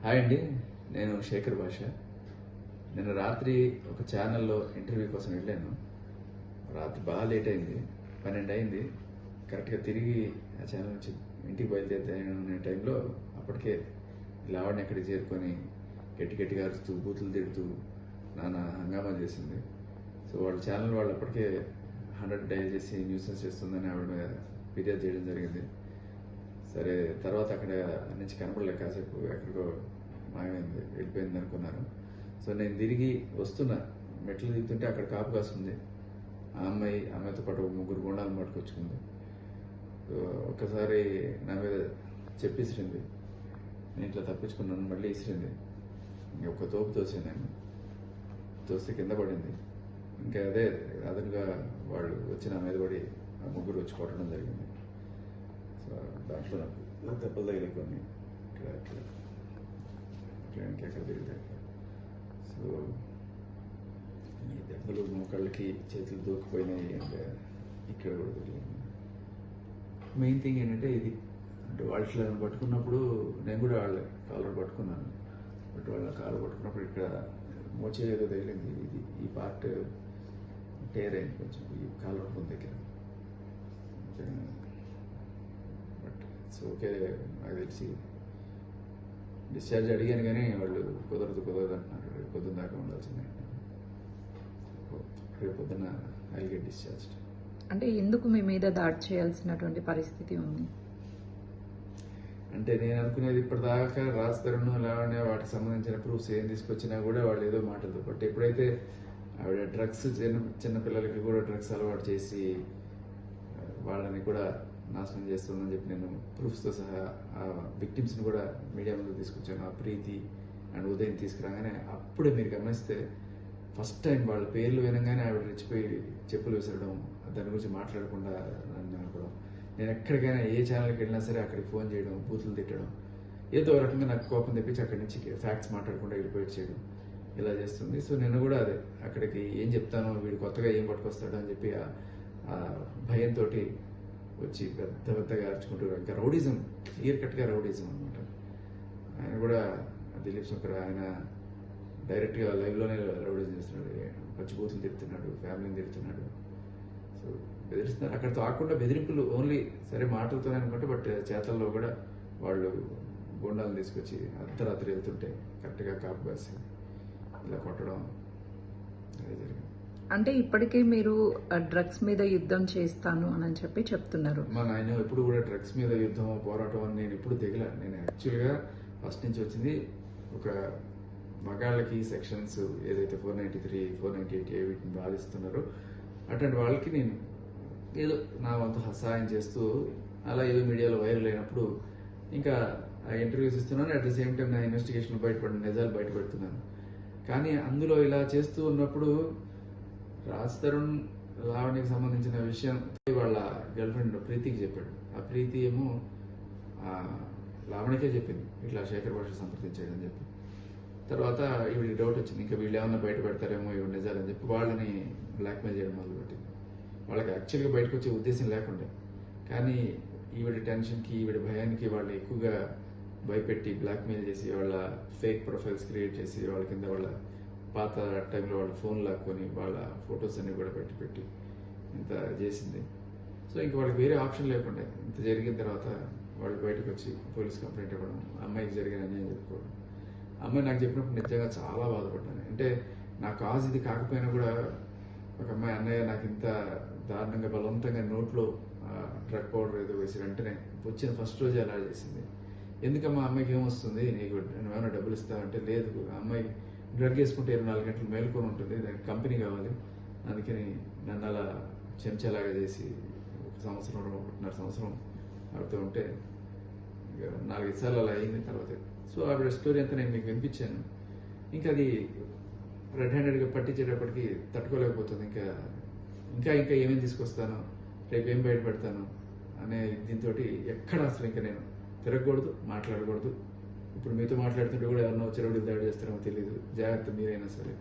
Hi అండి, నేను శేఖర్ భాష. నిన్న రాత్రి ఒక ఛానల్లో ఇంటర్వ్యూ కోసం వెళ్ళాను. రాత్రి బాగా లేట్ అయింది, 12 అయింది. కరెక్ట్గా తిరిగి ఆ ఛానల్ నుంచి ఇంటికి బయలుదేరుతానే టైంలో అప్పటికే లావణ్య అక్కడికి చేరుకొని గట్టిగా అరుస్తూ బూతులు తిడుతూ నానా హంగామా చేసింది. సో వాళ్ళ ఛానల్ వాళ్ళు అప్పటికే 100 డయల్ చేసి న్యూసెన్స్ చేస్తుందని ఆవిడ మీద ఫిర్యాదు చేయడం జరిగింది. సరే, తర్వాత అక్కడ నుంచి కనపడలే, కాసేపు ఎక్కడికో మాయమైంది, వెళ్ళిపోయింది అనుకున్నాను. సో నేను తిరిగి వస్తున్నా, మెట్లు దిగుతుంటే అక్కడ కాపు కాస్తుంది. ఆ అమ్మాయితో పాటు 3 గుండాలను పట్టుకొచ్చుకుంది. సో ఒక్కసారి నా మీద చెప్పిసిరింది, నేను ఇట్లా తప్పించుకున్నాను, మళ్ళీ ఇసిరింది. ఇంకొక తోపు తోసాను, నేను తోస్తే కింద పడింది. ఇంకా అదే అదనుగా వాళ్ళు వచ్చి నా మీద పడి ఆ 3 వచ్చి కొట్టడం జరిగింది. సో దాంట్లో నాకు దెబ్బలు తగిలి కొన్ని ఇక్కడ ఇంకెక్కడ తిరుగుతాయి. సో ఈ దెబ్బలు మోకాళ్ళకి చేతులు దూకిపోయినాయి, అంటే ఇక్కడ కూడా తిరిగింది. మెయిన్ థింగ్ ఏంటంటే ఇది, అంటే వాళ్ళ పట్టుకున్నప్పుడు నేను కూడా వాళ్ళ కాలర్ పట్టుకున్నాను. బట్ వాళ్ళ కాలర్ పట్టుకున్నప్పుడు ఇక్కడ మోచే ఏదో తగిలింది, ఇది ఈ పార్ట్ టేర్ అయింది కొంచెం, ఈ కాలర్ దగ్గర. But it's okay. నాకు తెలిసి డిశ్చార్జ్ అడిగాను కానీ వాళ్ళు కుదరదు అంటున్నారు. రేపు పొద్దున్న దాకా ఉండాల్సిందే. రేపు పొద్దున్న ఐ గెట్ డిశ్చార్జ్. అంటే ఎందుకు మీ మీద దాడి చేయాల్సినటువంటి పరిస్థితి ఉంది? అంటే నేను అనుకునేది, ఇప్పటిదాకా రాజతరుణ్ లావణ్య వాటికి సంబంధించిన ప్రూఫ్స్ ఏం తీసుకొచ్చినా కూడా వాళ్ళు ఏదో మాటలతో బట్ ఎప్పుడైతే ఆవిడ డ్రగ్స్ చిన్న పిల్లలకి కూడా డ్రగ్స్ అలవాటు చేసి వాళ్ళని కూడా నాశనం చేస్తుందని చెప్పి నేను ప్రూఫ్స్తో సహా ఆ విక్టిమ్స్ని కూడా మీడియా ముందు తీసుకొచ్చాను. ఆ ప్రీతి అండ్ ఉదయం తీసుకురాగానే అప్పుడే మీరు గమనిస్తే ఫస్ట్ టైం వాళ్ళ పేర్లు వినగానే ఆవిడ రెచ్చిపోయి చెప్పులు విసరడం, దాని గురించి మాట్లాడకుండా నన్ను అనుకోవడం. నేను ఎక్కడికైనా ఏ ఛానల్కి వెళ్ళినా సరే అక్కడికి ఫోన్ చేయడం, బూతులు తిట్టడం, ఏదో రకంగా నాకు కోపం తెప్పించి అక్కడి నుంచి ఫ్యాక్ట్స్ మాట్లాడకుండా వెళ్ళిపోయి చేయడం, ఇలా చేస్తుంది. సో నేను కూడా అదే అక్కడికి ఏం చెప్తానో, వీడు కొత్తగా ఏం పట్టుకొస్తాడో అని చెప్పి ఆ భయంతో వచ్చి పెద్దగా అరుచుకుంటూ, ఇంకా రౌడిజం, క్లియర్ కట్గా రౌడిజం అనమాట. ఆయన కూడా దిలీప్ శంకర్, ఆయన డైరెక్ట్గా లైవ్లోనే రౌడిజం చేస్తున్నాడు, పచ్చిబూతులు తిడుతున్నాడు, ఫ్యామిలీని తిడుతున్నాడు. సో బెదిరిస్తున్నారు. అక్కడ తాకుండా బెదిరింపులు ఓన్లీ సరే మాటలతోనే అనుకుంటే, బట్ చేతల్లో కూడా వాళ్ళు గుండాలను తీసుకొచ్చి అర్ధరాత్రి వెళ్తుంటే కరెక్ట్గా కాపు కాసి ఇలా కొట్టడం అదే జరిగింది. అంటే ఇప్పటికే మీరు డ్రగ్స్ మీద యుద్ధం చేస్తాను అని చెప్పి చెప్తున్నారు. ఆయన ఎప్పుడు కూడా డ్రగ్స్ మీద యుద్ధం, పోరాటం అని నేను ఎప్పుడు దిగల. నేను యాక్చువల్గా ఫస్ట్ నుంచి వచ్చింది ఒక మగాళ్ళకి సెక్షన్స్ ఏదైతే 493, 498 వీటిని బాధిస్తున్నారో అటువంటి వాళ్ళకి నేను ఏదో నా వంతు సహాయం చేస్తూ అలా ఏదో మీడియాలో వైరల్ అయినప్పుడు ఇంకా ఆ ఇంటర్వ్యూస్ ఇస్తున్నాను. అట్ ద సేమ్ టైం నా ఇన్వెస్టిగేషన్ బయటపడిన నిజాలు బయటపెడుతున్నాను. కానీ అందులో ఇలా చేస్తూ ఉన్నప్పుడు రాజతరుణ్ లావణ్యకి సంబంధించిన విషయం వాళ్ళ గర్ల్ ఫ్రెండ్ ప్రీతికి చెప్పాడు. ఆ ప్రీతి ఏమో లావణ్యకే చెప్పింది, ఇట్లా శేఖర్ భాష సంప్రదించాడని చెప్పి. తర్వాత ఈవిడికి డౌట్ వచ్చింది, ఇంకా వీళ్ళు ఏమన్నా బయట పెడతారేమో ఇవి నిజాలని చెప్పి వాళ్ళని బ్లాక్మెయిల్ చేయడం మొదలుపెట్టింది. వాళ్ళకి యాక్చువల్గా బయటకు వచ్చే ఉద్దేశం లేకుండే, కానీ ఈవిడ టెన్షన్కి, ఈవిడ భయానికి వాళ్ళు ఎక్కువగా భయపెట్టి బ్లాక్మెయిల్ చేసి వాళ్ళ ఫేక్ ప్రొఫైల్స్ క్రియేట్ చేసి వాళ్ళ కింద వాళ్ళ పాత టైంలో వాళ్ళ ఫోన్ లాక్కొని వాళ్ళ ఫొటోస్ అన్ని కూడా పెట్టి ఇంత చేసింది. సో ఇంక వాళ్ళకి వేరే ఆప్షన్ లేకుండా ఇంత జరిగిన తర్వాత వాళ్ళు బయటకు వచ్చి పోలీస్ కంప్లైంట్ ఇవ్వడం, అమ్మాయికి జరిగిన అన్యాయం చెప్పుకోవడం. అమ్మాయి నాకు చెప్పినప్పుడు నిజంగా చాలా బాధపడ్డాను. అంటే నా కాజ్ ఇది కాకపోయినా కూడా ఒక అమ్మాయి, అన్నయ్య నాకు ఇంత దారుణంగా బలవంతంగా నోట్లో డ్రగ్ పౌడర్ ఏదో వేసి వెంటనే వచ్చిన ఫస్ట్ రోజు అలా చేసింది. ఎందుకమ్మా అమ్మాయికి ఏమొస్తుంది, నీకు నువ్వేమైనా డబ్బులు ఇస్తావంటే లేదు, అమ్మాయి డ్రగ్ వేసుకుంటే 24 గంటలు మేలుకొని ఉంటుంది, దానికి కంపెనీ కావాలి, అందుకని నన్ను అలా చెంచాలాగా చేసి 1 సంవత్సరం 1.5 సంవత్సరం ఆడుతూ ఉంటే 4-5 సార్లు అలా అయింది. తర్వాత సో ఆవిడ స్టోరీ అంతా నేను మీకు వినిపించాను. ఇంకా అది రెడ్ హ్యాండెడ్గా పట్టించేటప్పటికి తట్టుకోలేకపోతుంది. ఇంకా ఏమేమి తీసుకొస్తాను, రేపు ఏం బయటపెడతాను అనే దీంతో ఎక్కడ అసలు ఇంకా నేను తిరగకూడదు, మాట్లాడకూడదు. ఇప్పుడు మీతో మాట్లాడుతుంటే కూడా ఎవరినో చెరువుడికి దాడి చేస్తారేమో తెలియదు, జాగ్రత్త మీరైనా సరే.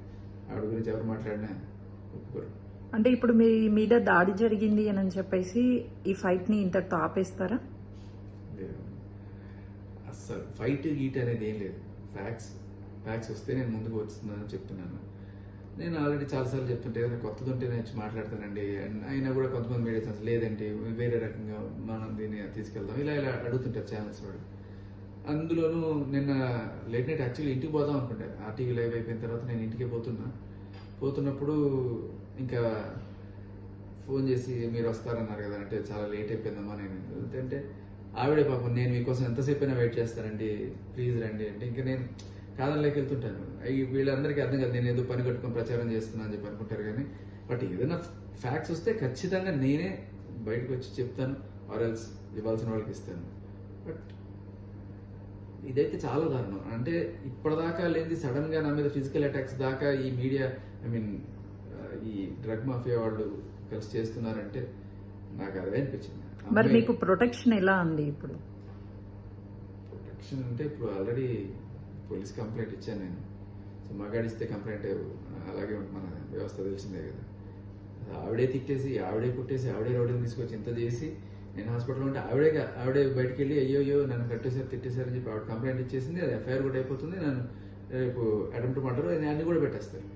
ఆవిడ గురించి ఎవరు మాట్లాడినా ఒప్పుకోరు. అంటే ఇప్పుడు మీ మీద దాడి జరిగింది అని చెప్పేసి ఈ ఫైట్ ని ఇంతటితో ఆపేస్తారా? అస్సలు ఫైట్ గీట్ అనేది ఏం లేదు. ఫ్యాక్స్ వస్తే నేను ముందుకు వస్తున్నానని చెప్తున్నాను. నేను ఆల్రెడీ చాలాసార్లు చెప్తుంటే ఏదైనా కొత్తది ఉంటే నేను వచ్చి మాట్లాడతానండి. అయినా కూడా కొంతమంది మీడియా ఛానల్స్ లేదండి వేరే రకంగా మనం దీన్ని తీసుకెళ్దాం ఇలా అడుగుతుంటారు ఛానల్స్ వాడు. అందులోనూ నిన్న లేట్ నైట్ యాక్చువల్లీ ఇంటికి పోదాం అనుకుంటే ఆర్టీవీ లైవ్ అయిపోయిన తర్వాత నేను ఇంటికి పోతున్నప్పుడు ఇంకా ఫోన్ చేసి మీరు వస్తారన్నారు కదా అంటే చాలా లేట్ అయిపోయిందమ్మా నేను అంటే ఆవిడే పాపం నేను మీకోసం ఎంతసేపు అయినా వెయిట్ చేస్తానండి ప్లీజ్ రండి అంటే ఇంకా నేను కాదంలోకి వెళ్తుంటాను. వీళ్ళందరికీ అర్థం కాదు నేను ఏదో పని కట్టుకొని ప్రచారం చేస్తున్నా అని చెప్పి అనుకుంటారు. కానీ బట్ ఏదైనా ఫ్యాక్ట్స్ వస్తే ఖచ్చితంగా నేనే బయటకు వచ్చి చెప్తాను ఆర్ ఎల్స్ ఇవ్వాల్సిన వాళ్ళకి ఇస్తాను. బట్ ఇదైతే చాలా దారుణం. అంటే ఇప్పటిదాకా లేని సడన్ గా నా మీద ఫిజికల్ అటాక్స్ దాకా ఈ మీడియా ఈ డ్రగ్ మాఫియా వాళ్ళు కలిసి చేస్తున్నారంటే నాకు అదే అనిపించింది. మరి మీకు ప్రొటెక్షన్ ఎలా ఉంది ఇప్పుడు? ప్రొటెక్షన్ అంటే ఇప్పుడు ఆల్రెడీ పోలీస్ కంప్లైంట్ ఇచ్చాను నేను. సో మగాడిస్తే కంప్లైంట్ అలాగే మన వ్యవస్థ తెలిసిందే కదా. ఆవిడే తిట్టేసి ఆవిడే కుట్టేసి ఆవిడే రోడ్డుని తీసుకొచ్చి ఇంత చేసి నేను హాస్పిటల్లో ఉంటే ఆవిడే బయటకు వెళ్ళి అయ్యో నన్ను కట్టేశారు తిట్టేశారని చెప్పి ఆవిడ కంప్లైంట్ ఇచ్చేసింది. అది ఎఫ్ఐఆర్ కూడా అయిపోతుంది. నన్ను రేపు అటెంప్ట్ మర్డర్ అన్ని కూడా పెట్టేస్తారు.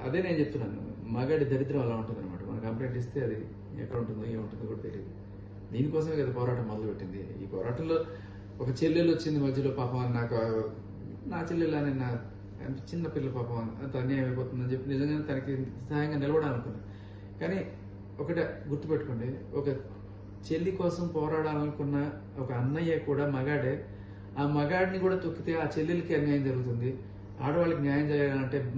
అదే నేను చెప్తున్నాను మగాడి దరిద్రం అలా ఉంటుంది అనమాట. మన కంప్లైంట్ ఇస్తే అది ఎక్కడ ఉంటుందో ఏముంటుందో కూడా తెలియదు. దీనికోసమే కదా పోరాటం మొదలుపెట్టింది. ఈ పోరాటంలో ఒక చెల్లెలు వచ్చింది మధ్యలో పాపం నాకు నా చెల్లెలు అని నా చిన్న పిల్ల పాపం అంత అన్యాయం అయిపోతుందని చెప్పి నిజంగా తనకి సహాయంగా నిలబడాలనుకున్నాను. కానీ ఒకటి గుర్తుపెట్టుకోండి, ఒక చెల్లి కోసం పోరాడాలనుకున్న ఒక అన్నయ్య కూడా మగాడే. ఆ మగాడిని కూడా తొక్కితే ఆ చెల్లెలకి అన్యాయం జరుగుతుంది. ఆడవాళ్ళకి న్యాయం చేయాలంటే